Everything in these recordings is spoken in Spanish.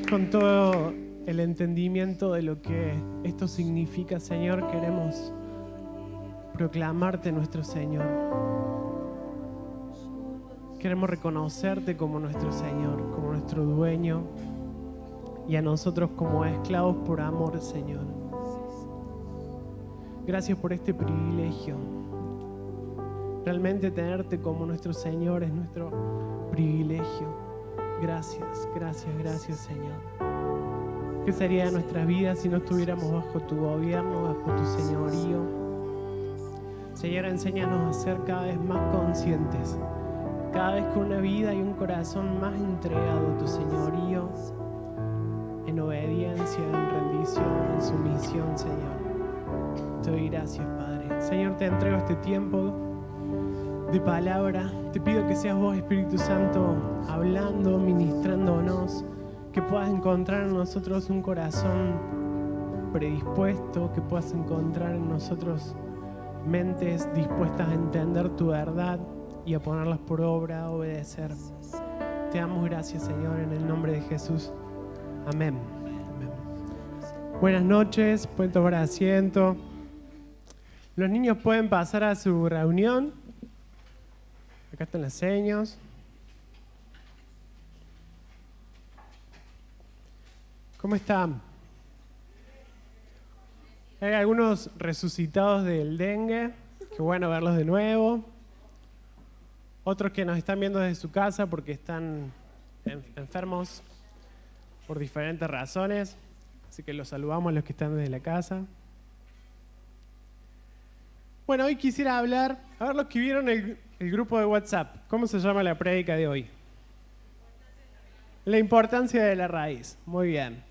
Con todo el entendimiento de lo que esto significa, Señor, queremos proclamarte nuestro Señor. Queremos reconocerte como nuestro Señor, como nuestro dueño, y a nosotros como esclavos por amor, Señor. Gracias por este privilegio. Realmente tenerte como nuestro Señor es nuestro privilegio. Gracias, gracias, gracias, Señor. ¿Qué sería de nuestras vidas si no estuviéramos bajo tu gobierno, bajo tu señorío? Señor, enséñanos a ser cada vez más conscientes, cada vez con una vida y un corazón más entregado a tu señorío, en obediencia, en rendición, en sumisión, Señor. Te doy gracias, Padre. Señor, te entrego este tiempo de palabra. Te pido que seas vos, Espíritu Santo, hablando, ministrándonos, que puedas encontrar en nosotros un corazón predispuesto, que puedas encontrar en nosotros mentes dispuestas a entender tu verdad y a ponerlas por obra, a obedecer. Te damos gracias, Señor, en el nombre de Jesús. Amén. Amén. Buenas noches, pueden tomar asiento. Los niños pueden pasar a su reunión. Acá están las señas. ¿Cómo están? Hay algunos resucitados del dengue. Qué bueno verlos de nuevo. Otros que nos están viendo desde su casa porque están enfermos por diferentes razones. Así que los saludamos a los que están desde la casa. Bueno, hoy quisiera hablar, a ver los que vieron el grupo de WhatsApp. ¿Cómo se llama la prédica de hoy? La importancia de la raíz. Muy bien.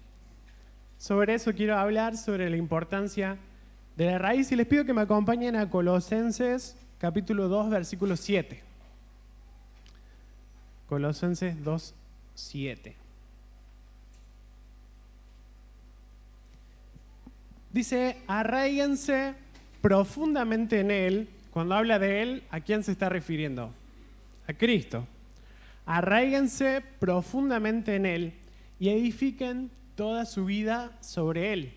Sobre eso quiero hablar, sobre la importancia de la raíz. Y les pido que me acompañen a Colosenses, capítulo 2, versículo 7. Colosenses 2, 7. Dice, arraíguense profundamente en Él. Cuando habla de Él, ¿a quién se está refiriendo? A Cristo. Arraíguense profundamente en Él y edifiquen toda su vida sobre Él.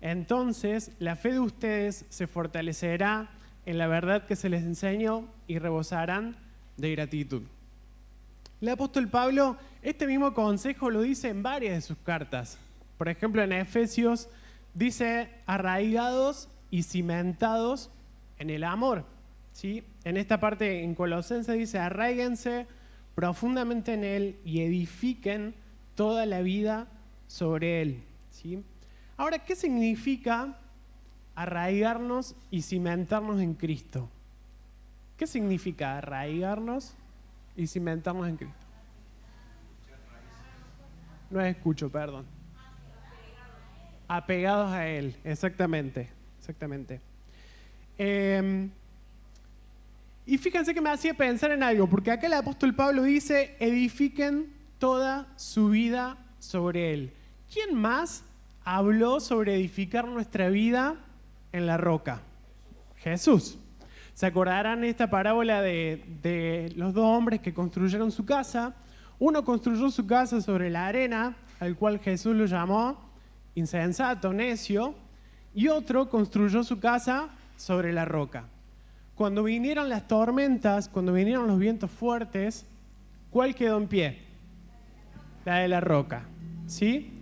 Entonces, la fe de ustedes se fortalecerá en la verdad que se les enseñó y rebosarán de gratitud. El apóstol Pablo, este mismo consejo lo dice en varias de sus cartas. Por ejemplo, en Efesios dice, arraigados y cimentados en el amor. ¿Sí? En esta parte en Colosenses dice, arraíguense profundamente en Él y edifiquen toda la vida sobre Él. ¿Sí? Ahora, ¿qué significa arraigarnos y cimentarnos en Cristo? ¿Qué significa arraigarnos y cimentarnos en Cristo? No escucho, perdón. Apegados a Él, exactamente. Y fíjense que me hacía pensar en algo, porque acá el apóstol Pablo dice, edifiquen toda su vida sobre Él. ¿Quién más habló sobre edificar nuestra vida en la roca? Jesús. ¿Se acordarán de esta parábola de los dos hombres que construyeron su casa? Uno construyó su casa sobre la arena, al cual Jesús lo llamó insensato, necio, y otro construyó su casa sobre la roca. Cuando vinieron las tormentas, cuando vinieron los vientos fuertes, ¿cuál quedó en pie? La de la roca, ¿sí?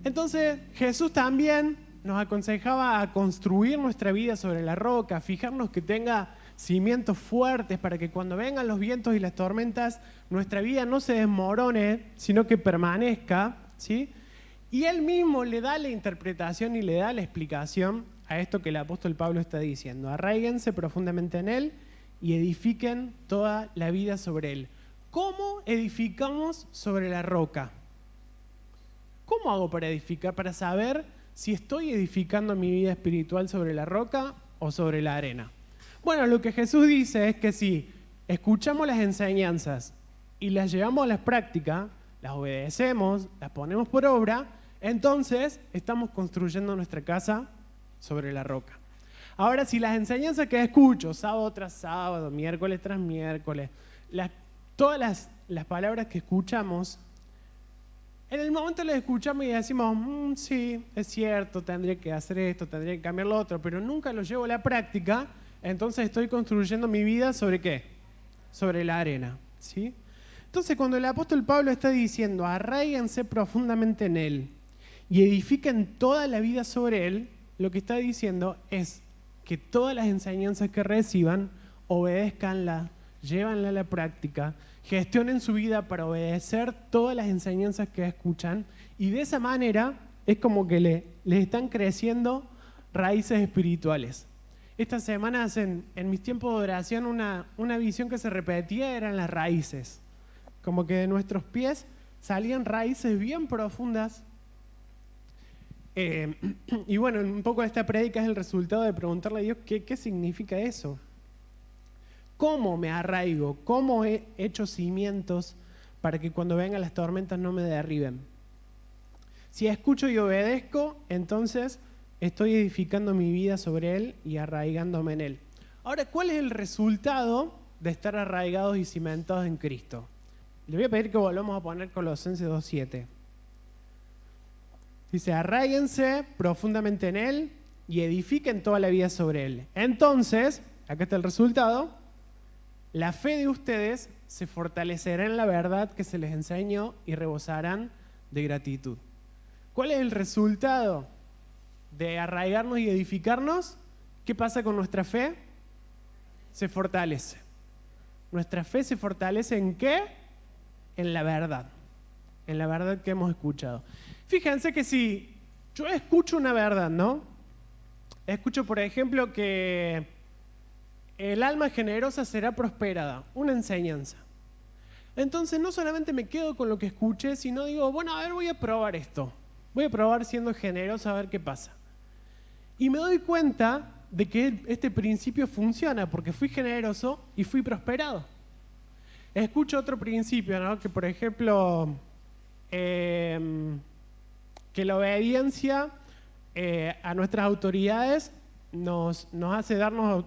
Entonces Jesús también nos aconsejaba a construir nuestra vida sobre la roca, fijarnos que tenga cimientos fuertes para que cuando vengan los vientos y las tormentas, nuestra vida no se desmorone, sino que permanezca, ¿sí? Y él mismo le da la interpretación y le da la explicación a esto que el apóstol Pablo está diciendo. Arraíguense profundamente en Él y edifiquen toda la vida sobre Él. ¿Cómo edificamos sobre la roca? ¿Cómo hago para edificar? Para saber si estoy edificando mi vida espiritual sobre la roca o sobre la arena. Bueno, lo que Jesús dice es que si escuchamos las enseñanzas y las llevamos a la práctica, las obedecemos, las ponemos por obra, entonces estamos construyendo nuestra casa sobre la roca. Ahora, si las enseñanzas que escucho sábado tras sábado, miércoles tras miércoles, todas las palabras que escuchamos, en el el momento lo escuchamos y decimos, sí, es cierto, tendría que hacer esto, tendría que cambiar lo otro, pero nunca lo llevo a la práctica, entonces estoy construyendo mi vida ¿sobre qué? Sobre la arena, ¿sí? Entonces, cuando el apóstol Pablo está diciendo, arráiganse profundamente en Él y edifiquen toda la vida sobre Él, lo que está diciendo es que todas las enseñanzas que reciban, obedézcanla, llévanla a la práctica, gestionen su vida para obedecer todas las enseñanzas que escuchan y de esa manera es como que les están creciendo raíces espirituales. Estas semanas en mis tiempos de oración una visión que se repetía eran las raíces. Como que de nuestros pies salían raíces bien profundas. Y bueno, un poco de esta prédica es el resultado de preguntarle a Dios qué significa eso. ¿Cómo me arraigo? ¿Cómo he hecho cimientos para que cuando vengan las tormentas no me derriben? Si escucho y obedezco, entonces estoy edificando mi vida sobre Él y arraigándome en Él. Ahora, ¿cuál es el resultado de estar arraigados y cimentados en Cristo? Le voy a pedir que volvamos a poner Colosenses 2:7. Dice, arraíguense profundamente en Él y edifiquen toda la vida sobre Él. Entonces, acá está el resultado, la fe de ustedes se fortalecerá en la verdad que se les enseñó y rebosarán de gratitud. ¿Cuál es el resultado de arraigarnos y edificarnos? ¿Qué pasa con nuestra fe? Se fortalece. ¿Nuestra fe se fortalece en qué? En la verdad que hemos escuchado. Fíjense que si yo escucho una verdad, ¿no? Escucho, por ejemplo, que el alma generosa será prosperada, una enseñanza. Entonces no solamente me quedo con lo que escuché, sino digo, bueno, a ver, voy a probar esto. Voy a probar siendo generoso a ver qué pasa. Y me doy cuenta de que este principio funciona porque fui generoso y fui prosperado. Escucho otro principio, ¿no? Que por ejemplo, que la obediencia a nuestras autoridades nos hace darnos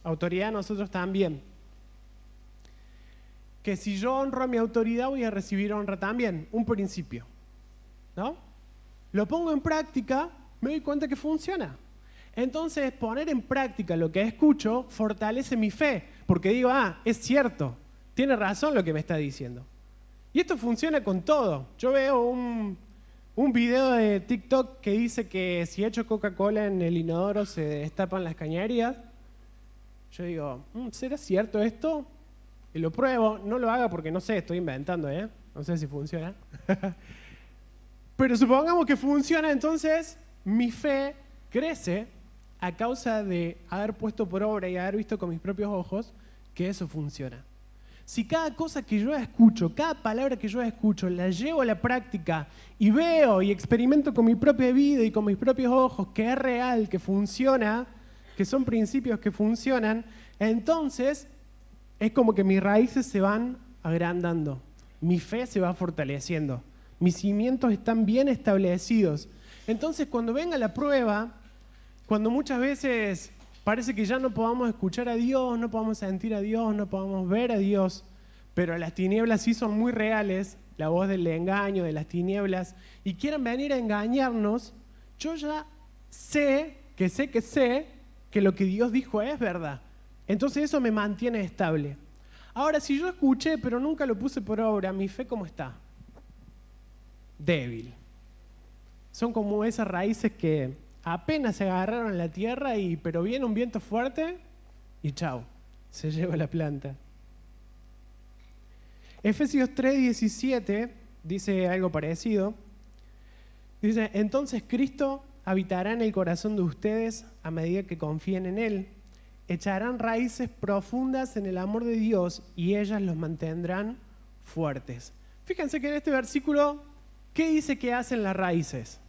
autoridad a nosotros también. Que si yo honro a mi autoridad voy a recibir honra también, un principio, ¿no? Lo pongo en práctica, me doy cuenta que funciona. Entonces, poner en práctica lo que escucho fortalece mi fe, porque digo, es cierto, tiene razón lo que me está diciendo. Y esto funciona con todo. Yo veo un video de TikTok que dice que si echo Coca-Cola en el inodoro se destapan las cañerías. Yo digo, ¿será cierto esto? Y lo pruebo, no lo haga porque no sé, estoy inventando, no sé si funciona. Pero supongamos que funciona, entonces mi fe crece a causa de haber puesto por obra y haber visto con mis propios ojos que eso funciona. Si cada cosa que yo escucho, cada palabra que yo escucho, la llevo a la práctica y veo y experimento con mi propia vida y con mis propios ojos que es real, que funciona, que son principios que funcionan, entonces es como que mis raíces se van agrandando, mi fe se va fortaleciendo, mis cimientos están bien establecidos. Entonces cuando venga la prueba, cuando muchas veces parece que ya no podamos escuchar a Dios, no podamos sentir a Dios, no podamos ver a Dios, pero las tinieblas sí son muy reales, la voz del engaño, de las tinieblas, y quieren venir a engañarnos, yo ya sé que lo que Dios dijo es verdad. Entonces eso me mantiene estable. Ahora, si yo escuché, pero nunca lo puse por obra, ¿mi fe cómo está? Débil. Son como esas raíces que apenas se agarraron en la tierra, pero viene un viento fuerte y chao, se lleva la planta. Efesios 3:17 dice algo parecido. Dice, entonces Cristo habitará en el corazón de ustedes a medida que confíen en Él. Echarán raíces profundas en el amor de Dios y ellas los mantendrán fuertes. Fíjense que en este versículo, ¿qué dice que hacen las raíces?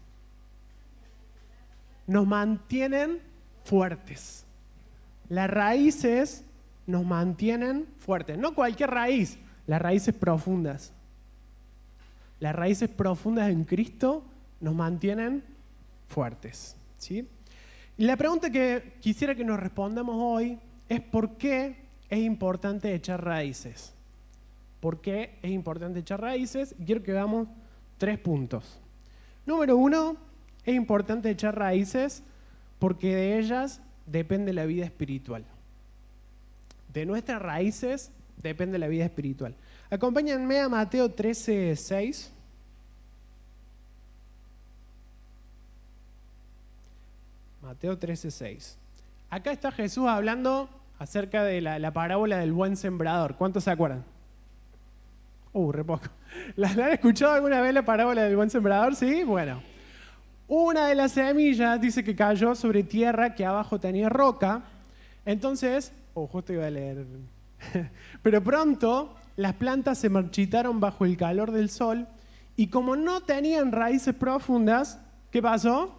Nos mantienen fuertes. Las raíces nos mantienen fuertes. No cualquier raíz, las raíces profundas. Las raíces profundas en Cristo nos mantienen fuertes, ¿sí? Y la pregunta que quisiera que nos respondamos hoy es ¿por qué es importante echar raíces? por qué es importante echar raíces. Quiero que veamos 3 puntos. Número 1, es importante echar raíces porque de ellas depende la vida espiritual. De nuestras raíces depende la vida espiritual. Acompáñenme a Mateo 13:6. Mateo 13:6. Acá está Jesús hablando acerca de la parábola del buen sembrador. ¿Cuántos se acuerdan? Re poco. ¿La han escuchado alguna vez la parábola del buen sembrador? Sí, bueno. Una de las semillas dice que cayó sobre tierra que abajo tenía roca. Entonces, justo iba a leer. Pero pronto las plantas se marchitaron bajo el calor del sol y como no tenían raíces profundas, ¿qué pasó?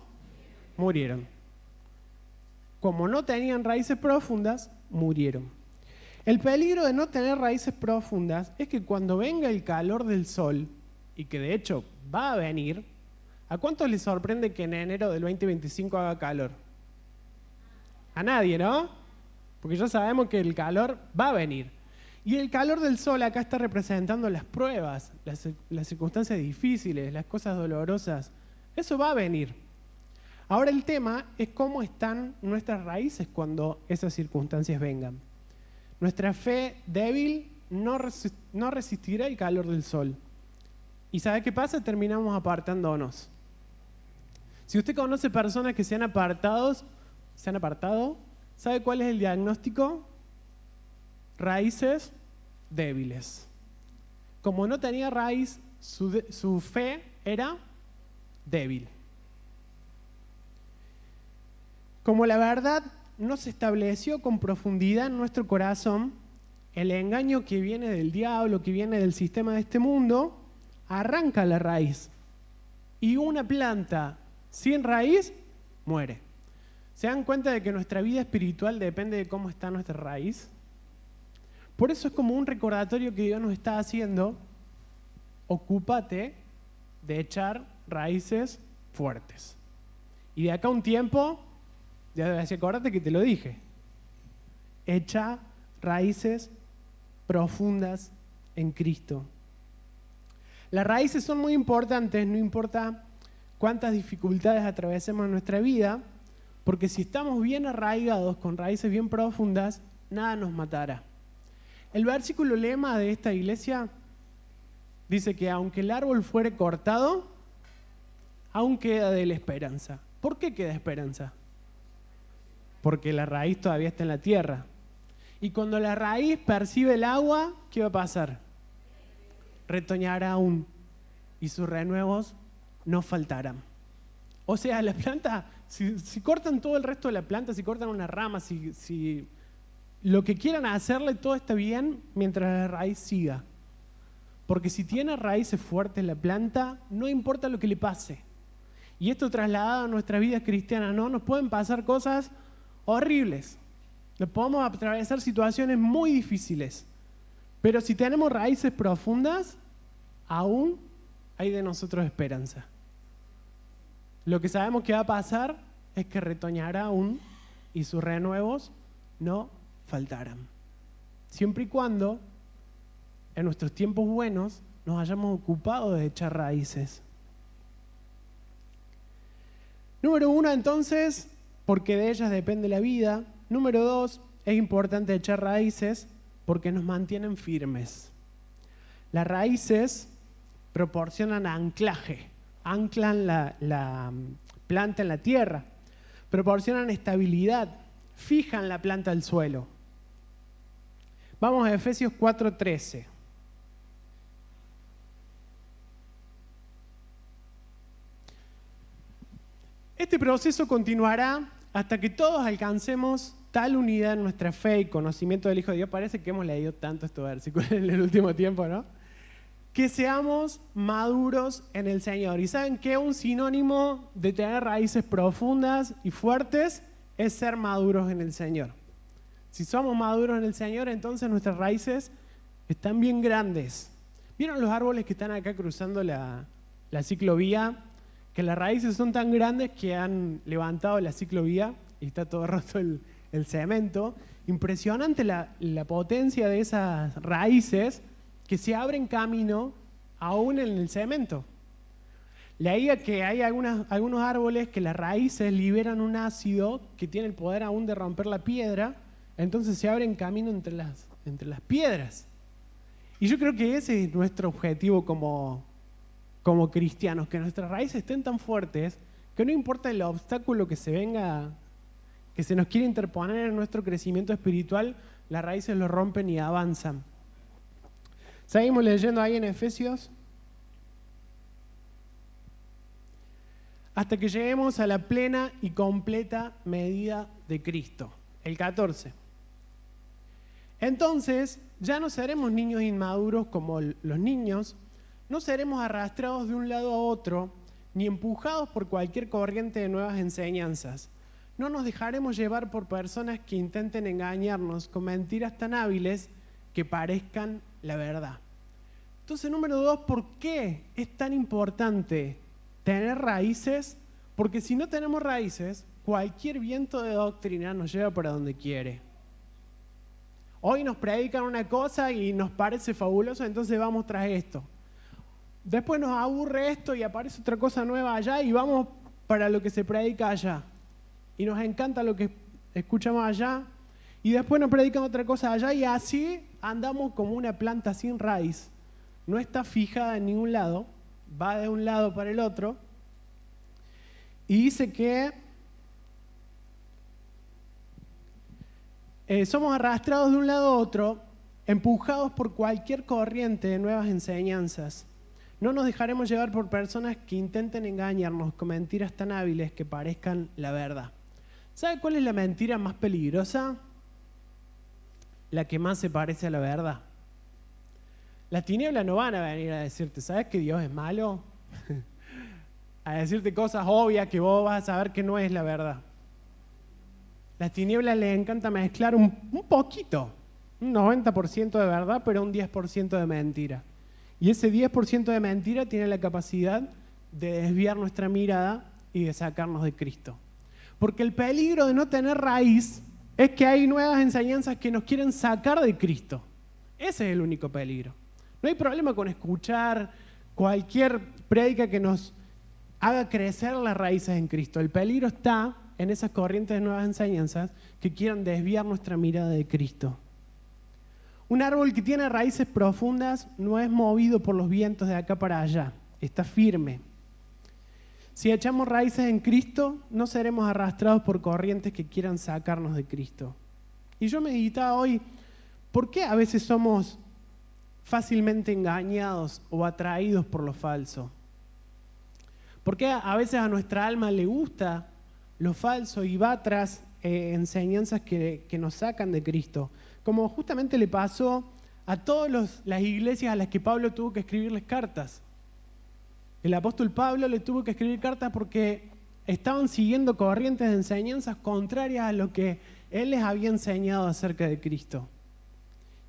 Murieron. Como no tenían raíces profundas, murieron. El peligro de no tener raíces profundas es que cuando venga el calor del sol, y que de hecho va a venir, ¿a cuántos les sorprende que en enero del 2025 haga calor? A nadie, ¿no? Porque ya sabemos que el calor va a venir. Y el calor del sol acá está representando las pruebas, las circunstancias difíciles, las cosas dolorosas. Eso va a venir. Ahora el tema es cómo están nuestras raíces cuando esas circunstancias vengan. Nuestra fe débil no resistirá el calor del sol. ¿Y sabe qué pasa? Terminamos apartándonos. Si usted conoce personas que se han apartado, ¿sabe cuál es el diagnóstico? Raíces débiles. Como no tenía raíz, su fe era débil. Como la verdad no se estableció con profundidad en nuestro corazón, el engaño que viene del diablo, que viene del sistema de este mundo, arranca la raíz. Y una planta sin raíz muere. ¿Se dan cuenta de que nuestra vida espiritual depende de cómo está nuestra raíz? Por eso es como un recordatorio que Dios nos está haciendo. Ocúpate de echar raíces fuertes. Y de acá a un tiempo, ya debes acordarte que te lo dije. Echa raíces profundas en Cristo. Las raíces son muy importantes, no importa cuántas dificultades atravesemos en nuestra vida, porque si estamos bien arraigados, con raíces bien profundas, nada nos matará. El versículo lema de esta iglesia dice que aunque el árbol fuere cortado, aún queda de él esperanza. ¿Por qué queda esperanza? Porque la raíz todavía está en la tierra. Y cuando la raíz percibe el agua, ¿qué va a pasar? Retoñará aún y sus renuevos no faltarán. O sea, la planta, si cortan todo el resto de la planta, si cortan una rama, si lo que quieran hacerle, todo está bien mientras la raíz siga. Porque si tiene raíces fuertes la planta, no importa lo que le pase. Y esto trasladado a nuestra vida cristiana, ¿no? Nos pueden pasar cosas horribles. Nos podemos atravesar situaciones muy difíciles. Pero si tenemos raíces profundas, aún hay de nosotros esperanza. Lo que sabemos que va a pasar es que retoñará aún y sus renuevos no faltarán. Siempre y cuando en nuestros tiempos buenos nos hayamos ocupado de echar raíces. Número 1, entonces, porque de ellas depende la vida. Número 2, es importante echar raíces porque nos mantienen firmes. Las raíces proporcionan anclaje, anclan la planta en la tierra, proporcionan estabilidad, fijan la planta al suelo. Vamos a Efesios 4:13. Este proceso continuará hasta que todos alcancemos tal unidad en nuestra fe y conocimiento del Hijo de Dios. Parece que hemos leído tanto estos versículos en el último tiempo, ¿no? Que seamos maduros en el Señor. ¿Y saben qué? Un sinónimo de tener raíces profundas y fuertes es ser maduros en el Señor. Si somos maduros en el Señor, entonces nuestras raíces están bien grandes. ¿Vieron los árboles que están acá cruzando la ciclovía? Que las raíces son tan grandes que han levantado la ciclovía y está todo roto el cemento. Impresionante la potencia de esas raíces que se abren camino aún en el cemento. Leía que hay algunos árboles que las raíces liberan un ácido que tiene el poder aún de romper la piedra, entonces se abren camino entre las piedras. Y yo creo que ese es nuestro objetivo como cristianos, que nuestras raíces estén tan fuertes que no importa el obstáculo que se nos quiere interponer en nuestro crecimiento espiritual, las raíces lo rompen y avanzan. Seguimos leyendo ahí en Efesios. Hasta que lleguemos a la plena y completa medida de Cristo. El 14. Entonces, ya no seremos niños inmaduros como los niños, no seremos arrastrados de un lado a otro, ni empujados por cualquier corriente de nuevas enseñanzas. No nos dejaremos llevar por personas que intenten engañarnos con mentiras tan hábiles que parezcan la verdad. Entonces, número 2, ¿por qué es tan importante tener raíces? Porque si no tenemos raíces, cualquier viento de doctrina nos lleva para donde quiere. Hoy nos predican una cosa y nos parece fabuloso, entonces vamos tras esto. Después nos aburre esto y aparece otra cosa nueva allá y vamos para lo que se predica allá. Y nos encanta lo que escuchamos allá y después nos predican otra cosa allá y así andamos como una planta sin raíz. No está fijada en ningún lado, va de un lado para el otro. Y dice que somos arrastrados de un lado a otro, empujados por cualquier corriente de nuevas enseñanzas. No nos dejaremos llevar por personas que intenten engañarnos con mentiras tan hábiles que parezcan la verdad. ¿Sabe cuál es la mentira más peligrosa? La que más se parece a la verdad. Las tinieblas no van a venir a decirte, ¿sabes que Dios es malo? A decirte cosas obvias que vos vas a saber que no es la verdad. Las tinieblas les encanta mezclar un poquito, un 90% de verdad, pero un 10% de mentira. Y ese 10% de mentira tiene la capacidad de desviar nuestra mirada y de sacarnos de Cristo. Porque el peligro de no tener raíz es que hay nuevas enseñanzas que nos quieren sacar de Cristo. Ese es el único peligro. No hay problema con escuchar cualquier prédica que nos haga crecer las raíces en Cristo. El peligro está en esas corrientes de nuevas enseñanzas que quieran desviar nuestra mirada de Cristo. Un árbol que tiene raíces profundas no es movido por los vientos de acá para allá, está firme. Si echamos raíces en Cristo, no seremos arrastrados por corrientes que quieran sacarnos de Cristo. Y yo meditaba hoy, ¿por qué a veces somos fácilmente engañados o atraídos por lo falso? ¿Por qué a veces a nuestra alma le gusta lo falso y va tras enseñanzas que nos sacan de Cristo? Como justamente le pasó a todas las iglesias a las que Pablo tuvo que escribirles cartas. El apóstol Pablo le tuvo que escribir cartas porque estaban siguiendo corrientes de enseñanzas contrarias a lo que él les había enseñado acerca de Cristo.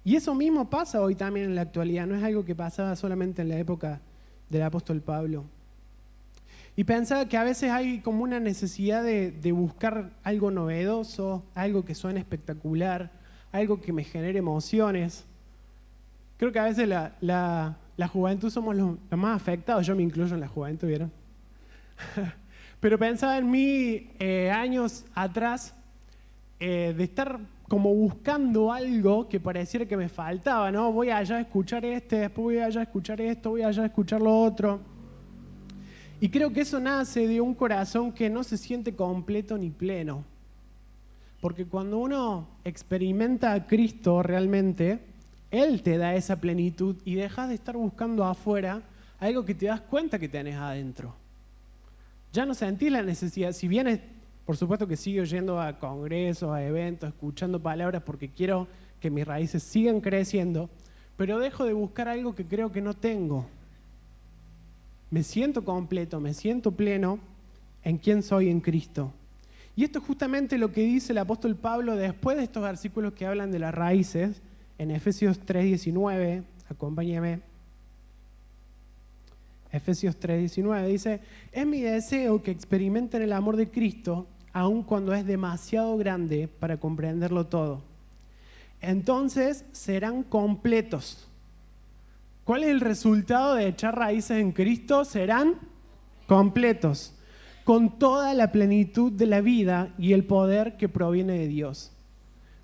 Y eso mismo pasa hoy también en la actualidad, no es algo que pasaba solamente en la época del apóstol Pablo. Y pensaba que a veces hay como una necesidad de buscar algo novedoso, algo que suene espectacular, algo que me genere emociones. Creo que a veces la juventud somos los más afectados, yo me incluyo en la juventud, ¿vieron? Pero pensaba en mí años atrás de estar como buscando algo que pareciera que me faltaba, ¿no? Voy allá a escuchar después voy allá a escuchar esto, voy allá a escuchar lo otro. Y creo que eso nace de un corazón que no se siente completo ni pleno. Porque cuando uno experimenta a Cristo realmente, Él te da esa plenitud y dejas de estar buscando afuera algo que te das cuenta que tenés adentro. Ya no sentís la necesidad, si bien por supuesto que sigo yendo a congresos, a eventos, escuchando palabras porque quiero que mis raíces sigan creciendo, pero dejo de buscar algo que creo que no tengo. Me siento completo, me siento pleno en quién soy en Cristo. Y esto es justamente lo que dice el apóstol Pablo después de estos versículos que hablan de las raíces, en Efesios 3:19, acompáñeme. Efesios 3:19 dice, es mi deseo que experimenten el amor de Cristo, aun cuando es demasiado grande para comprenderlo todo. Entonces serán completos, ¿Cuál es el resultado de echar raíces en Cristo? Serán completos, con toda la plenitud de la vida y el poder que proviene de Dios.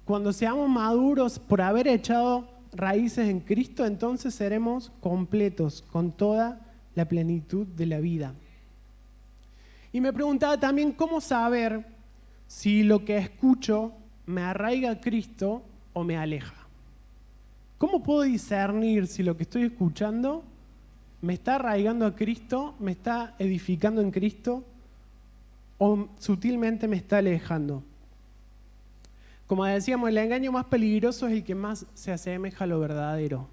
Cuando seamos maduros por haber echado raíces en Cristo, entonces seremos completos, con toda la plenitud de la vida. Y me preguntaba también cómo saber si lo que escucho me arraiga a Cristo o me aleja. ¿Cómo puedo discernir si lo que estoy escuchando me está arraigando a Cristo, me está edificando en Cristo o sutilmente me está alejando? Como decíamos, el engaño más peligroso es el que más se asemeja a lo verdadero.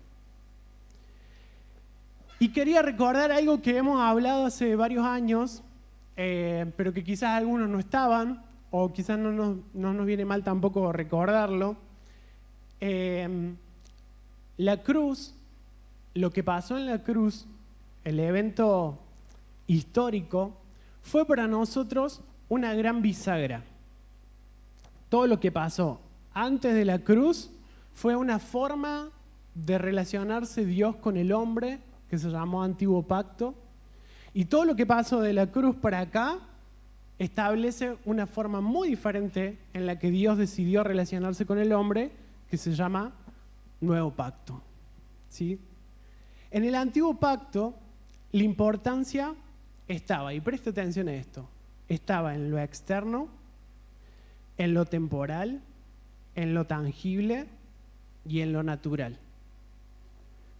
Y quería recordar algo que hemos hablado hace varios años, pero que quizás algunos no estaban, o quizás no nos viene mal tampoco recordarlo. La cruz, lo que pasó en la cruz, el evento histórico, fue para nosotros una gran bisagra. Todo lo que pasó antes de la cruz fue una forma de relacionarse Dios con el hombre, que se llamó Antiguo Pacto, y todo lo que pasó de la cruz para acá establece una forma muy diferente en la que Dios decidió relacionarse con el hombre, que se llama Nuevo Pacto. ¿Sí? En el Antiguo Pacto, la importancia estaba, y presta atención a esto, estaba en lo externo, en lo temporal, en lo tangible y en lo natural.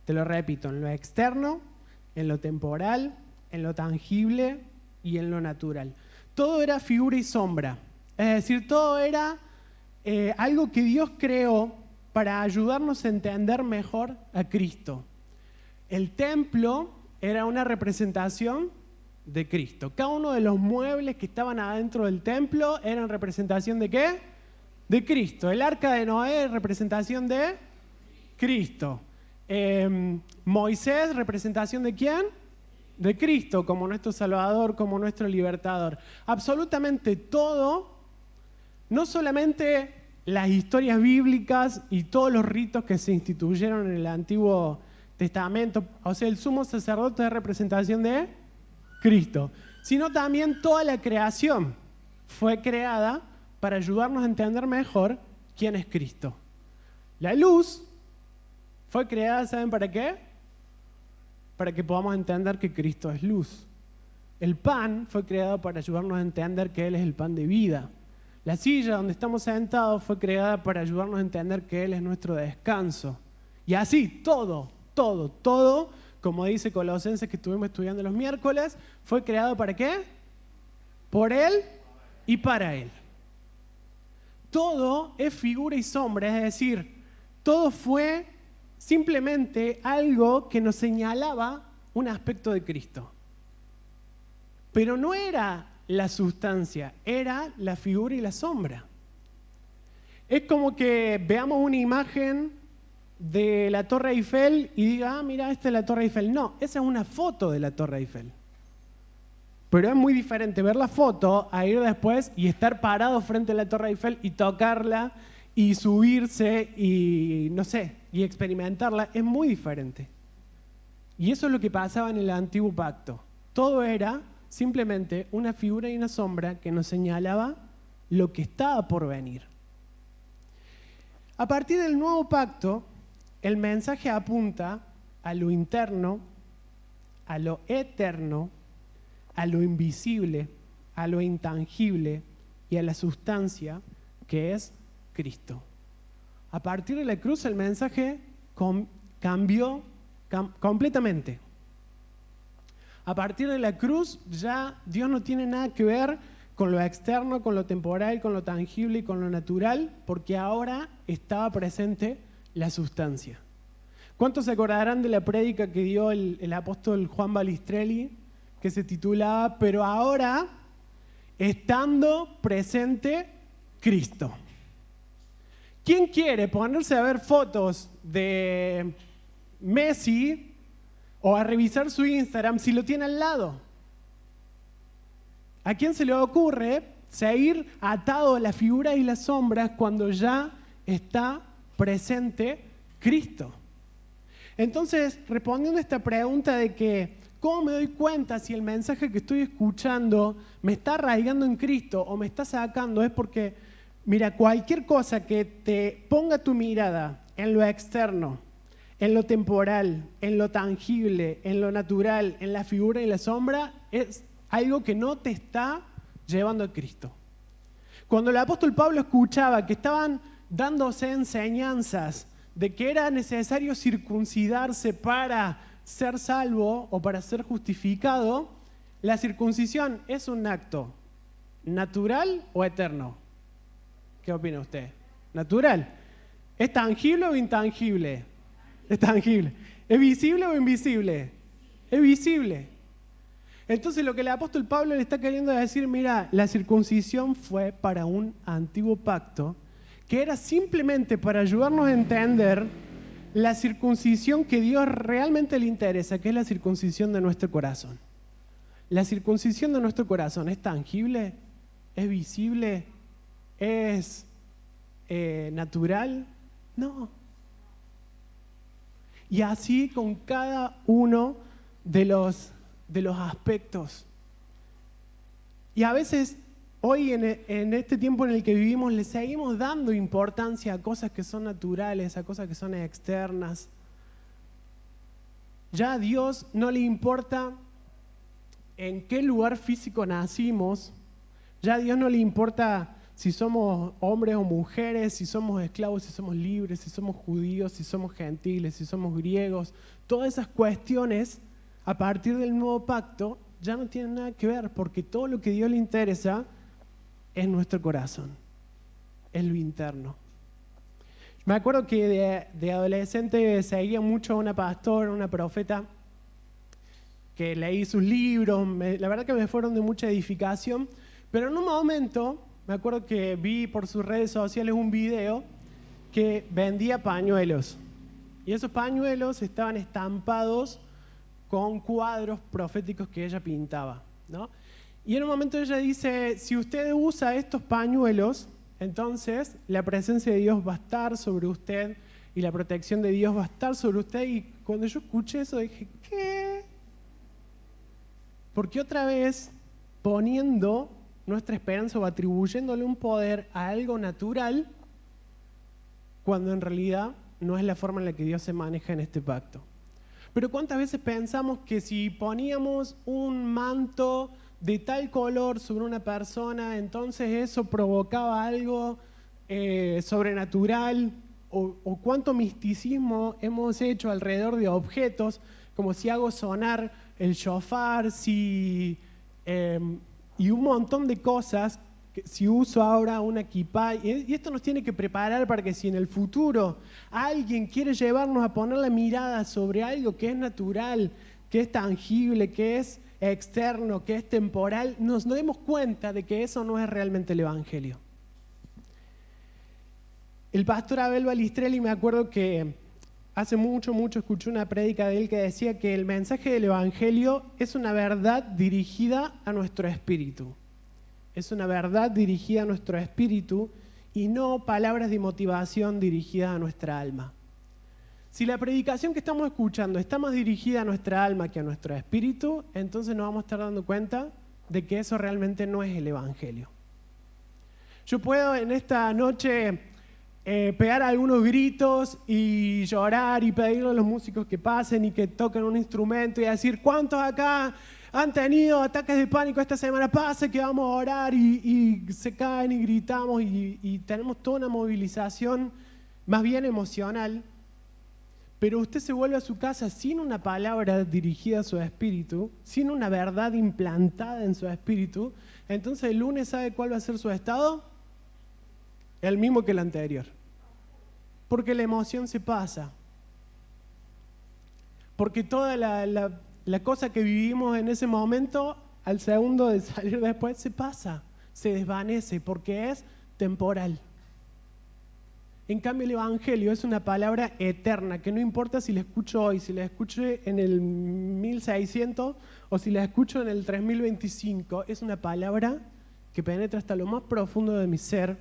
Te lo repito, en lo externo, en lo temporal, en lo tangible y en lo natural. Todo era figura y sombra. Es decir, todo era algo que Dios creó para ayudarnos a entender mejor a Cristo. El templo era una representación de Cristo. Cada uno de los muebles que estaban adentro del templo eran representación ¿de qué? De Cristo. El arca de Noé es representación de Cristo. Moisés, representación ¿de quién? De Cristo, como nuestro Salvador, como nuestro Libertador. Absolutamente todo, no solamente las historias bíblicas y todos los ritos que se instituyeron en el Antiguo Testamento, o sea, el sumo sacerdote es representación de Cristo, sino también toda la creación fue creada para ayudarnos a entender mejor quién es Cristo. La luz fue creada, ¿saben para qué? Para que podamos entender que Cristo es luz. El pan fue creado para ayudarnos a entender que Él es el pan de vida. La silla donde estamos sentados fue creada para ayudarnos a entender que Él es nuestro descanso. Y así, todo, como dice Colosenses que estuvimos estudiando los miércoles, fue creado ¿para qué? Por Él y para Él. Todo es figura y sombra, es decir, todo fue simplemente algo que nos señalaba un aspecto de Cristo. Pero no era la sustancia, era la figura y la sombra. Es como que veamos una imagen de la Torre Eiffel y diga, mira, esta es la Torre Eiffel. No, esa es una foto de la Torre Eiffel. Pero es muy diferente ver la foto a ir después y estar parado frente a la Torre Eiffel y tocarla y subirse y, no sé, y experimentarla. Es muy diferente. Y eso es lo que pasaba en el Antiguo Pacto. Todo era simplemente una figura y una sombra que nos señalaba lo que estaba por venir. A partir del Nuevo Pacto, el mensaje apunta a lo interno, a lo eterno, a lo invisible, a lo intangible y a la sustancia que es Cristo. A partir de la cruz el mensaje cambió completamente. A partir de la cruz ya Dios no tiene nada que ver con lo externo, con lo temporal, con lo tangible y con lo natural, porque ahora estaba presente la sustancia. ¿Cuántos se acordarán de la prédica que dio el apóstol Juan Balistrelli, que se titulaba "Pero ahora, estando presente Cristo"? ¿Quién quiere ponerse a ver fotos de Messi o a revisar su Instagram si lo tiene al lado? ¿A quién se le ocurre seguir atado a las figuras y las sombras cuando ya está presente Cristo? Entonces, respondiendo a esta pregunta de que, ¿cómo me doy cuenta si el mensaje que estoy escuchando me está arraigando en Cristo o me está sacando? Es porque, mira, cualquier cosa que te ponga tu mirada en lo externo, en lo temporal, en lo tangible, en lo natural, en la figura y la sombra, es algo que no te está llevando a Cristo. Cuando el apóstol Pablo escuchaba que estaban dándose enseñanzas de que era necesario circuncidarse para ser salvo o para ser justificado, la circuncisión es un acto natural o eterno. ¿Qué opina usted? Natural. ¿Es tangible o intangible? Es tangible. ¿Es visible o invisible? Es visible. Entonces lo que el apóstol Pablo le está queriendo decir, mira, la circuncisión fue para un antiguo pacto que era simplemente para ayudarnos a entender la circuncisión que Dios realmente le interesa, que es la circuncisión de nuestro corazón. La circuncisión de nuestro corazón es tangible, es visible, es natural. No. Y así con cada uno de los aspectos. Y a veces, hoy en este tiempo en el que vivimos, le seguimos dando importancia a cosas que son naturales, a cosas que son externas. Ya a Dios no le importa en qué lugar físico nacimos, ya a Dios no le importa si somos hombres o mujeres, si somos esclavos, si somos libres, si somos judíos, si somos gentiles, si somos griegos. Todas esas cuestiones, a partir del nuevo pacto, ya no tienen nada que ver, porque todo lo que a Dios le interesa es nuestro corazón, es lo interno. Me acuerdo que de adolescente seguía mucho a una pastora, una profeta, que leí sus libros, la verdad que me fueron de mucha edificación, pero en un momento me acuerdo que vi por sus redes sociales un video que vendía pañuelos. Y esos pañuelos estaban estampados con cuadros proféticos que ella pintaba, ¿no? Y en un momento ella dice, si usted usa estos pañuelos, entonces la presencia de Dios va a estar sobre usted y la protección de Dios va a estar sobre usted. Y cuando yo escuché eso dije, ¿qué? Porque otra vez poniendo nuestra esperanza o atribuyéndole un poder a algo natural, cuando en realidad no es la forma en la que Dios se maneja en este pacto. Pero ¿cuántas veces pensamos que si poníamos un manto de tal color sobre una persona, entonces eso provocaba algo sobrenatural? O cuánto misticismo hemos hecho alrededor de objetos, como si hago sonar el shofar, y un montón de cosas, si uso ahora una kipá, y esto nos tiene que preparar para que si en el futuro alguien quiere llevarnos a poner la mirada sobre algo que es natural, que es tangible, que es externo, que es temporal, nos demos cuenta de que eso no es realmente el Evangelio. El pastor Abel Balistrelli, me acuerdo que hace mucho escuché una prédica de él que decía que el mensaje del Evangelio es una verdad dirigida a nuestro espíritu. Es una verdad dirigida a nuestro espíritu y no palabras de motivación dirigidas a nuestra alma. Si la predicación que estamos escuchando está más dirigida a nuestra alma que a nuestro espíritu, entonces nos vamos a estar dando cuenta de que eso realmente no es el Evangelio. Yo puedo en esta noche pegar algunos gritos y llorar y pedirle a los músicos que pasen y que toquen un instrumento y decir, ¿cuántos acá han tenido ataques de pánico esta semana? Pase que vamos a orar, y se caen y gritamos y tenemos toda una movilización más bien emocional, pero usted se vuelve a su casa sin una palabra dirigida a su espíritu, sin una verdad implantada en su espíritu, entonces el lunes ¿sabe cuál va a ser su estado? El mismo que el anterior. Porque la emoción se pasa. Porque toda la cosa que vivimos en ese momento, al segundo de salir después, se pasa, se desvanece, porque es temporal. En cambio, el Evangelio es una palabra eterna, que no importa si la escucho hoy, si la escucho en el 1600 o si la escucho en el 3025, es una palabra que penetra hasta lo más profundo de mi ser,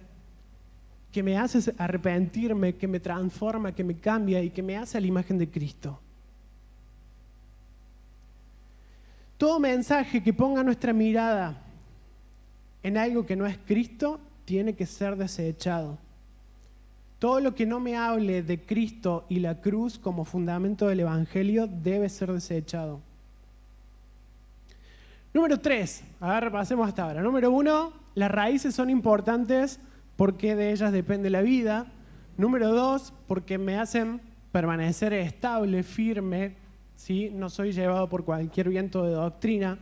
que me hace arrepentirme, que me transforma, que me cambia y que me hace a la imagen de Cristo. Todo mensaje que ponga nuestra mirada en algo que no es Cristo tiene que ser desechado. Todo lo que no me hable de Cristo y la cruz como fundamento del Evangelio debe ser desechado. Número 3, a ver, repasemos hasta ahora. Número 1, las raíces son importantes porque de ellas depende la vida. Número 2, porque me hacen permanecer estable, firme, ¿sí? No soy llevado por cualquier viento de doctrina.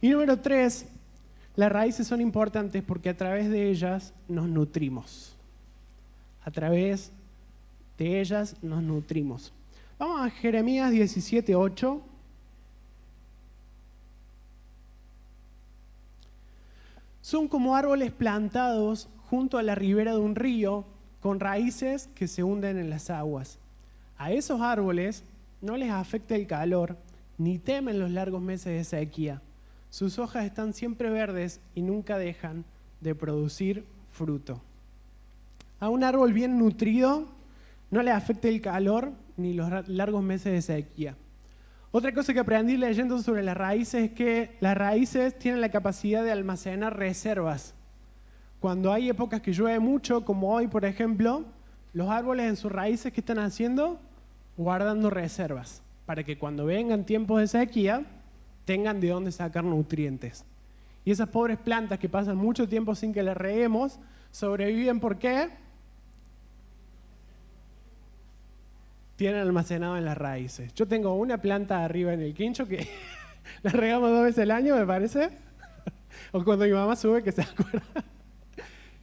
Y número 3, las raíces son importantes porque a través de ellas nos nutrimos. A través de ellas nos nutrimos. Vamos a Jeremías 17:8. Son como árboles plantados junto a la ribera de un río, con raíces que se hunden en las aguas. A esos árboles no les afecta el calor, ni temen los largos meses de sequía. Sus hojas están siempre verdes y nunca dejan de producir fruto. A un árbol bien nutrido no le afecta el calor ni los largos meses de sequía. Otra cosa que aprendí leyendo sobre las raíces es que las raíces tienen la capacidad de almacenar reservas. Cuando hay épocas que llueve mucho, como hoy por ejemplo, los árboles en sus raíces, ¿qué están haciendo? Guardando reservas, para que cuando vengan tiempos de sequía, tengan de dónde sacar nutrientes. Y esas pobres plantas que pasan mucho tiempo sin que las reguemos, sobreviven, ¿por qué? Tienen almacenado en las raíces. Yo tengo una planta arriba en el quincho que la regamos 2 veces al año, me parece. O cuando mi mamá sube, que se acuerda.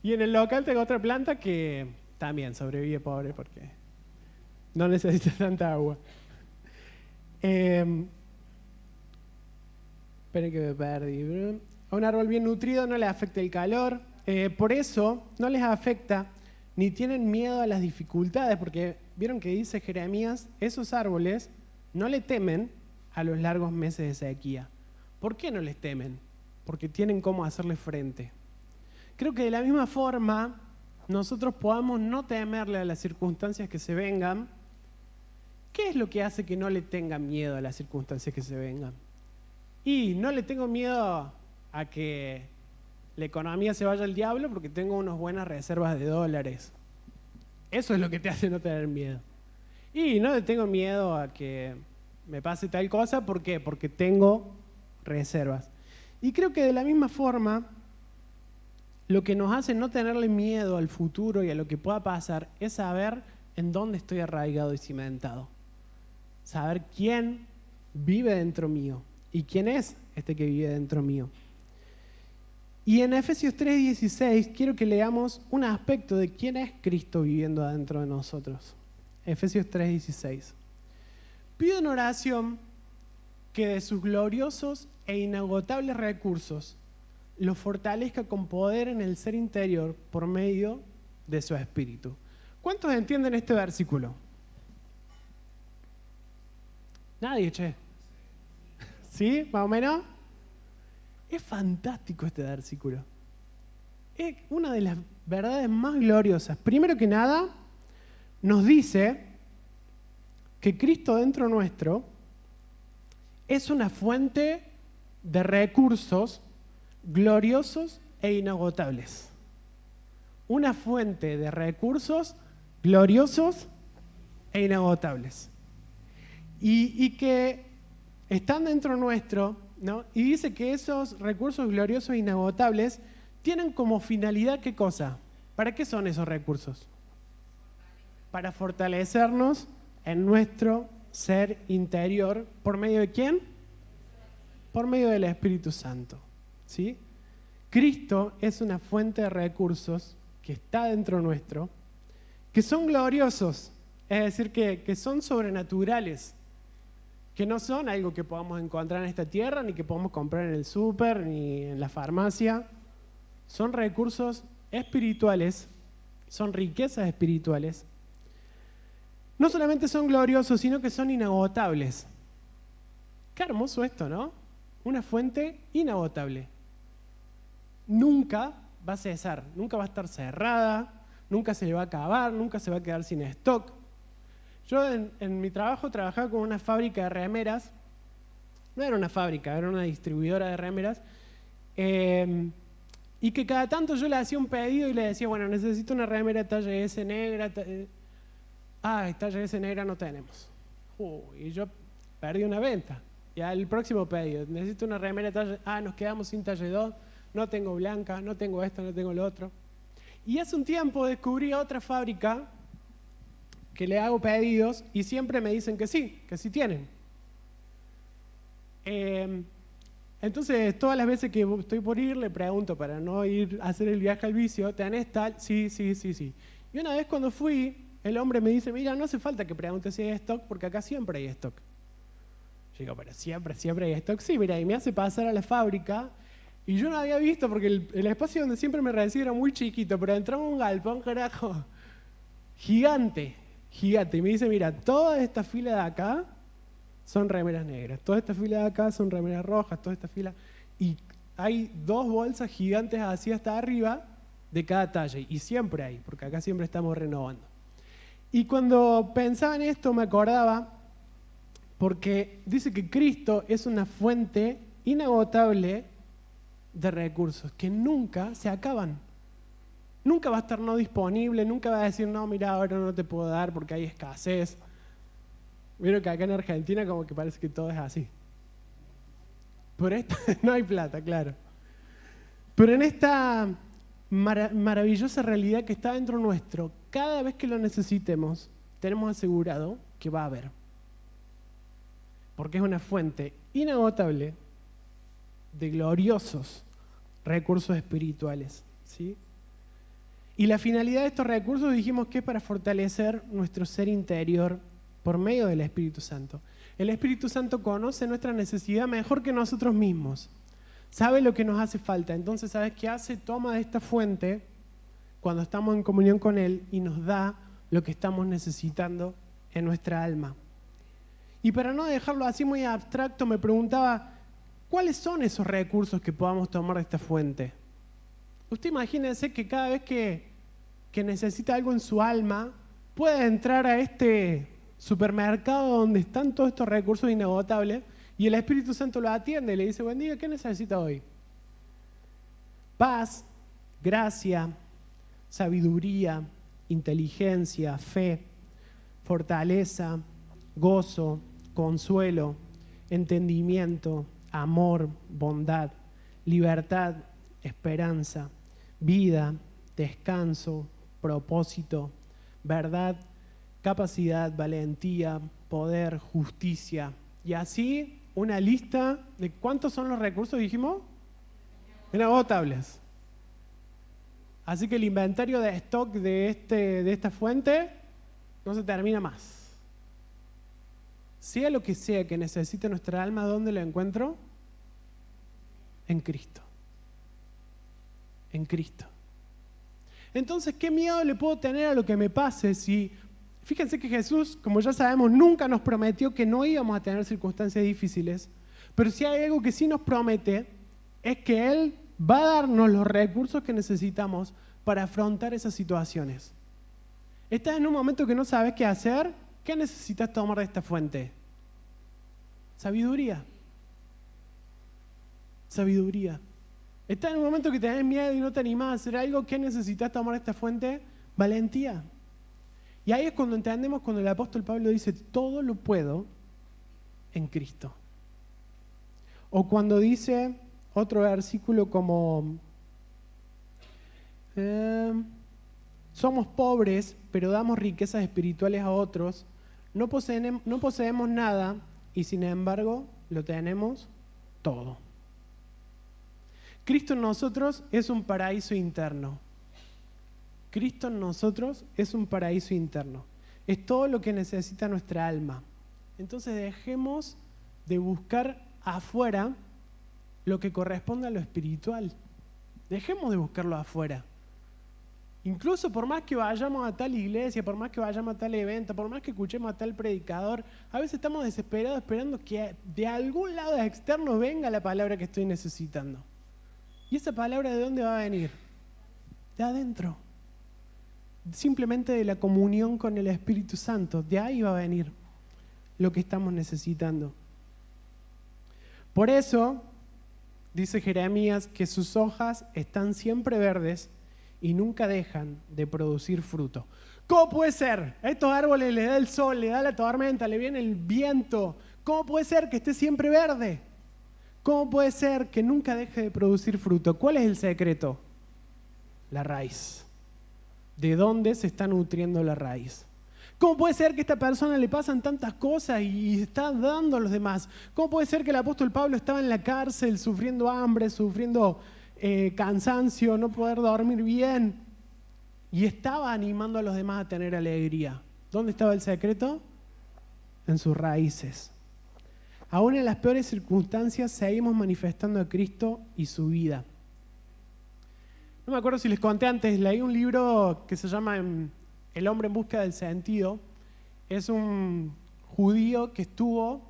Y en el local tengo otra planta que también sobrevive, pobre, porque no necesita tanta agua. Esperen que me perdí. A un árbol bien nutrido no le afecta el calor. Por eso no les afecta ni tienen miedo a las dificultades, porque vieron que dice Jeremías, esos árboles no le temen a los largos meses de sequía. ¿Por qué no les temen? Porque tienen cómo hacerle frente. Creo que de la misma forma nosotros podamos no temerle a las circunstancias que se vengan. ¿Qué es lo que hace que no le tengan miedo a las circunstancias que se vengan? Y no le tengo miedo a que la economía se vaya al diablo porque tengo unas buenas reservas de dólares. Eso es lo que te hace no tener miedo. Y no le tengo miedo a que me pase tal cosa, ¿por qué? Porque tengo reservas. Y creo que de la misma forma, lo que nos hace no tenerle miedo al futuro y a lo que pueda pasar es saber en dónde estoy arraigado y cimentado. Saber quién vive dentro mío y quién es este que vive dentro mío. Y en Efesios 3:16 quiero que leamos un aspecto de quién es Cristo viviendo adentro de nosotros. Efesios 3:16. Pido en oración que de sus gloriosos e inagotables recursos lo fortalezca con poder en el ser interior por medio de su Espíritu. ¿Cuántos entienden este versículo? Nadie, che. ¿Sí? ¿Más o menos? Es fantástico este versículo. Es una de las verdades más gloriosas. Primero que nada, nos dice que Cristo dentro nuestro es una fuente de recursos gloriosos e inagotables. Una fuente de recursos gloriosos e inagotables. Y que están dentro nuestro, ¿no? Y dice que esos recursos gloriosos e inagotables tienen como finalidad, ¿qué cosa? ¿Para qué son esos recursos? Para fortalecernos en nuestro ser interior. ¿Por medio de quién? Por medio del Espíritu Santo. ¿Sí? Cristo es una fuente de recursos que está dentro nuestro, que son gloriosos, es decir, que son sobrenaturales, que no son algo que podamos encontrar en esta tierra, ni que podamos comprar en el súper, ni en la farmacia. Son recursos espirituales, son riquezas espirituales. No solamente son gloriosos, sino que son inagotables. Qué hermoso esto, ¿no? Una fuente inagotable. Nunca va a cesar, nunca va a estar cerrada, nunca se le va a acabar, nunca se va a quedar sin stock. Yo en mi trabajo trabajaba con una fábrica de remeras no era una fábrica, era una distribuidora de remeras, y que cada tanto yo le hacía un pedido y le decía, bueno, necesito una remera talla S negra, talla S negra no tenemos. Y yo perdí una venta. Y al próximo pedido, necesito una remera talla, nos quedamos sin talla 2, no tengo blanca, no tengo esto, no tengo lo otro. Y hace un tiempo descubrí otra fábrica que le hago pedidos y siempre me dicen que sí tienen. Entonces, todas las veces que estoy por ir, le pregunto para no ir a hacer el viaje al vicio, ¿tenés tal? Sí. Y una vez cuando fui, el hombre me dice, mira, no hace falta que preguntes si hay stock, porque acá siempre hay stock. Yo digo, pero siempre hay stock. Sí, mira, y me hace pasar a la fábrica, y yo no había visto, porque el espacio donde siempre me recibía era muy chiquito, pero entramos en un galpón, carajo, gigante. Y me dice, mira, toda esta fila de acá son remeras negras, toda esta fila de acá son remeras rojas, toda esta fila, y hay 2 bolsas gigantes así hasta arriba de cada talla, y siempre hay, porque acá siempre estamos renovando. Y cuando pensaba en esto me acordaba, porque dice que Cristo es una fuente inagotable de recursos que nunca se acaban. Nunca va a estar no disponible, nunca va a decir, no, mira, ahora no te puedo dar porque hay escasez. Vieron que acá en Argentina como que parece que todo es así. Por esto no hay plata, claro. Pero en esta maravillosa realidad que está dentro nuestro, cada vez que lo necesitemos, tenemos asegurado que va a haber. Porque es una fuente inagotable de gloriosos recursos espirituales, ¿sí? Y la finalidad de estos recursos dijimos que es para fortalecer nuestro ser interior por medio del Espíritu Santo. El Espíritu Santo conoce nuestra necesidad mejor que nosotros mismos. Sabe lo que nos hace falta. Entonces, ¿sabes qué hace? Toma de esta fuente cuando estamos en comunión con Él y nos da lo que estamos necesitando en nuestra alma. Y para no dejarlo así muy abstracto, me preguntaba, ¿cuáles son esos recursos que podamos tomar de esta fuente? Usted imagínese que cada vez que necesita algo en su alma, puede entrar a este supermercado donde están todos estos recursos inagotables y el Espíritu Santo lo atiende y le dice, buen día, ¿qué necesita hoy? Paz, gracia, sabiduría, inteligencia, fe, fortaleza, gozo, consuelo, entendimiento, amor, bondad, libertad, esperanza, vida, descanso, propósito, verdad, capacidad, valentía, poder, justicia. Y así una lista de ¿cuántos son los recursos, dijimos? Inagotables. Así que el inventario de stock de esta fuente no se termina más. Sea lo que sea que necesite nuestra alma, ¿dónde lo encuentro? En Cristo. En Cristo. Entonces, ¿qué miedo le puedo tener a lo que me pase si... Fíjense que Jesús, como ya sabemos, nunca nos prometió que no íbamos a tener circunstancias difíciles, pero si hay algo que sí nos promete, es que Él va a darnos los recursos que necesitamos para afrontar esas situaciones. Estás en un momento que no sabes qué hacer, ¿qué necesitas tomar de esta fuente? Sabiduría. Sabiduría. Estás en un momento que tenés miedo y no te animás a hacer algo, ¿qué necesitas tomar de esta fuente? Valentía. Y ahí es cuando entendemos cuando el apóstol Pablo dice, todo lo puedo en Cristo. O cuando dice otro versículo como, somos pobres, pero damos riquezas espirituales a otros, no poseemos nada y sin embargo lo tenemos todo. Cristo en nosotros es un paraíso interno. Cristo en nosotros es un paraíso interno. Es todo lo que necesita nuestra alma. Entonces dejemos de buscar afuera lo que corresponde a lo espiritual. Dejemos de buscarlo afuera. Incluso por más que vayamos a tal iglesia, por más que vayamos a tal evento, por más que escuchemos a tal predicador, a veces estamos desesperados esperando que de algún lado externo venga la palabra que estoy necesitando. ¿Y esa palabra de dónde va a venir? De adentro. Simplemente de la comunión con el Espíritu Santo. De ahí va a venir lo que estamos necesitando. Por eso, dice Jeremías, que sus hojas están siempre verdes y nunca dejan de producir fruto. ¿Cómo puede ser? A estos árboles les da el sol, le da la tormenta, le viene el viento. ¿Cómo puede ser que esté siempre verde? ¿Cómo puede ser que nunca deje de producir fruto? ¿Cuál es el secreto? La raíz. ¿De dónde se está nutriendo la raíz? ¿Cómo puede ser que a esta persona le pasan tantas cosas y está dando a los demás? ¿Cómo puede ser que el apóstol Pablo estaba en la cárcel sufriendo hambre, sufriendo cansancio, no poder dormir bien y estaba animando a los demás a tener alegría? ¿Dónde estaba el secreto? En sus raíces. Aún en las peores circunstancias seguimos manifestando a Cristo y su vida. No me acuerdo si les conté antes, leí un libro que se llama El hombre en busca del sentido. Es un judío que estuvo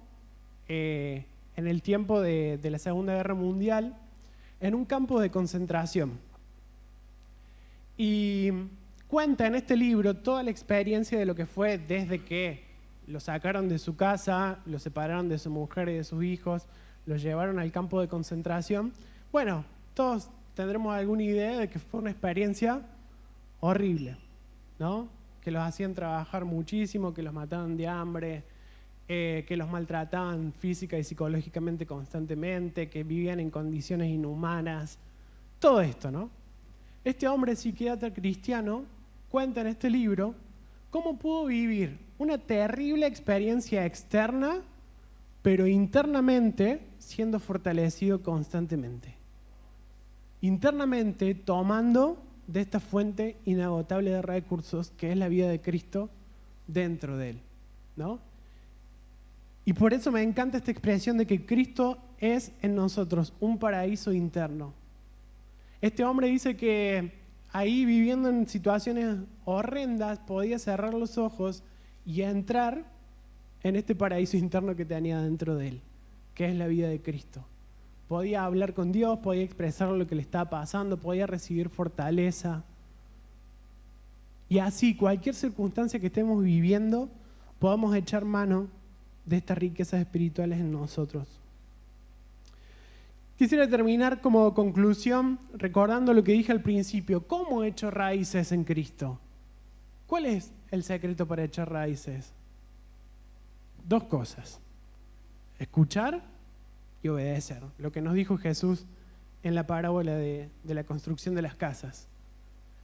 en el tiempo de la Segunda Guerra Mundial en un campo de concentración. Y cuenta en este libro toda la experiencia de lo que fue desde que lo sacaron de su casa, lo separaron de su mujer y de sus hijos, lo llevaron al campo de concentración. Bueno, todos tendremos alguna idea de que fue una experiencia horrible, ¿no? Que los hacían trabajar muchísimo, que los mataban de hambre, que los maltrataban física y psicológicamente constantemente, que vivían en condiciones inhumanas. Todo esto, ¿no? Este hombre psiquiatra cristiano cuenta en este libro cómo pudo vivir una terrible experiencia externa, pero internamente siendo fortalecido constantemente. Internamente tomando de esta fuente inagotable de recursos que es la vida de Cristo dentro de él, ¿no? Y por eso me encanta esta expresión de que Cristo es en nosotros un paraíso interno. Este hombre dice que ahí, viviendo en situaciones horrendas, podía cerrar los ojos y entrar en este paraíso interno que tenía dentro de él, que es la vida de Cristo. Podía hablar con Dios, podía expresar lo que le estaba pasando, podía recibir fortaleza. Y así, cualquier circunstancia que estemos viviendo, podamos echar mano de estas riquezas espirituales en nosotros. Quisiera terminar como conclusión recordando lo que dije al principio. ¿Cómo he hecho raíces en Cristo? ¿Cuál es el secreto para echar raíces? Dos cosas. Escuchar y obedecer. Lo que nos dijo Jesús en la parábola de la construcción de las casas.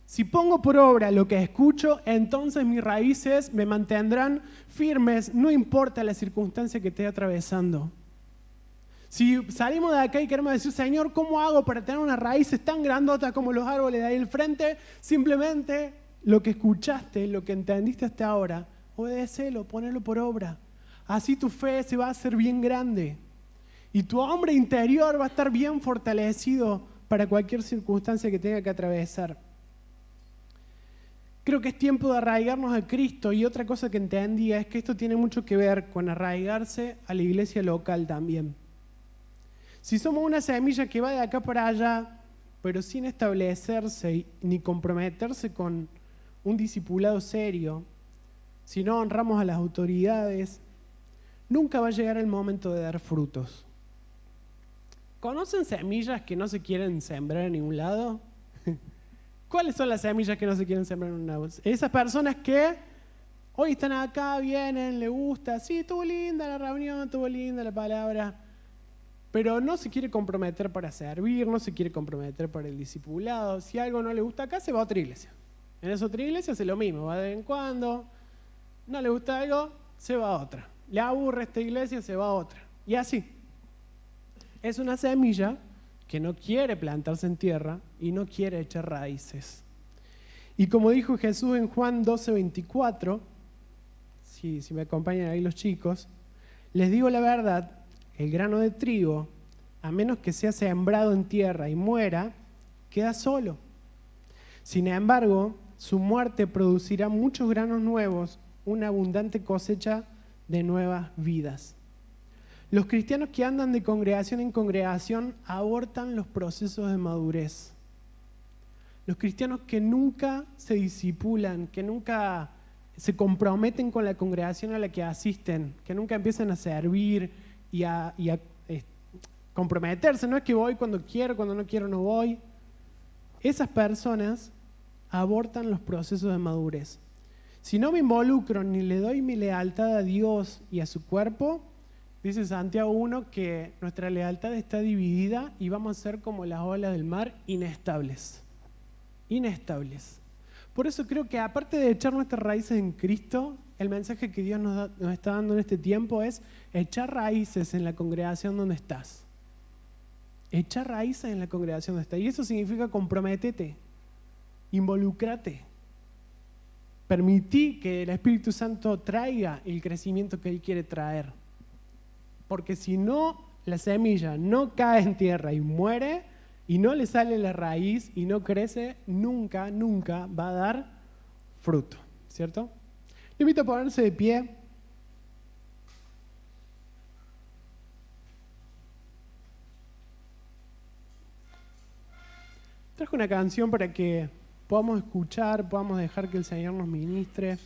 Si pongo por obra lo que escucho, entonces mis raíces me mantendrán firmes, no importa la circunstancia que esté atravesando. Si salimos de acá y queremos decir, Señor, ¿cómo hago para tener unas raíces tan grandotas como los árboles de ahí al frente? Simplemente lo que escuchaste, lo que entendiste hasta ahora, obedécelo, ponelo por obra. Así tu fe se va a hacer bien grande. Y tu hombre interior va a estar bien fortalecido para cualquier circunstancia que tenga que atravesar. Creo que es tiempo de arraigarnos a Cristo, y otra cosa que entendí es que esto tiene mucho que ver con arraigarse a la iglesia local también. Si somos una semilla que va de acá para allá, pero sin establecerse ni comprometerse con un discipulado serio, si no honramos a las autoridades, nunca va a llegar el momento de dar frutos. ¿Conocen semillas que no se quieren sembrar en ningún lado? ¿Cuáles son las semillas que no se quieren sembrar en un lado? Esas personas que hoy están acá, vienen, les gusta, sí, estuvo linda la reunión, estuvo linda la palabra, pero no se quiere comprometer para servir, no se quiere comprometer para el discipulado. Si algo no le gusta acá, se va a otra iglesia. En esa otra iglesia hace lo mismo, va de vez en cuando, no le gusta algo, se va a otra. Le aburre esta iglesia, se va a otra. Y así. Es una semilla que no quiere plantarse en tierra y no quiere echar raíces. Y como dijo Jesús en Juan 12:24, si me acompañan ahí los chicos, les digo la verdad, el grano de trigo, a menos que sea sembrado en tierra y muera, queda solo. Sin embargo, su muerte producirá muchos granos nuevos, una abundante cosecha de nuevas vidas. Los cristianos que andan de congregación en congregación abortan los procesos de madurez. Los cristianos que nunca se discipulan, que nunca se comprometen con la congregación a la que asisten, que nunca empiezan a servir y a comprometerse, no es que voy cuando quiero, cuando no quiero no voy. Esas personas abortan los procesos de madurez. Si no me involucro ni le doy mi lealtad a Dios y a su cuerpo, dice Santiago 1 que nuestra lealtad está dividida y vamos a ser como las olas del mar, inestables. Inestables. Por eso creo que aparte de echar nuestras raíces en Cristo, el mensaje que Dios nos está dando en este tiempo es echar raíces en la congregación donde estás. Echar raíces en la congregación donde estás. Y eso significa comprométete, involúcrate. Permití que el Espíritu Santo traiga el crecimiento que Él quiere traer. Porque si no, la semilla no cae en tierra y muere, y no le sale la raíz y no crece, nunca, nunca va a dar fruto, ¿cierto? Le invito a ponerse de pie. Traje una canción para que podamos escuchar, podamos dejar que el Señor nos ministre.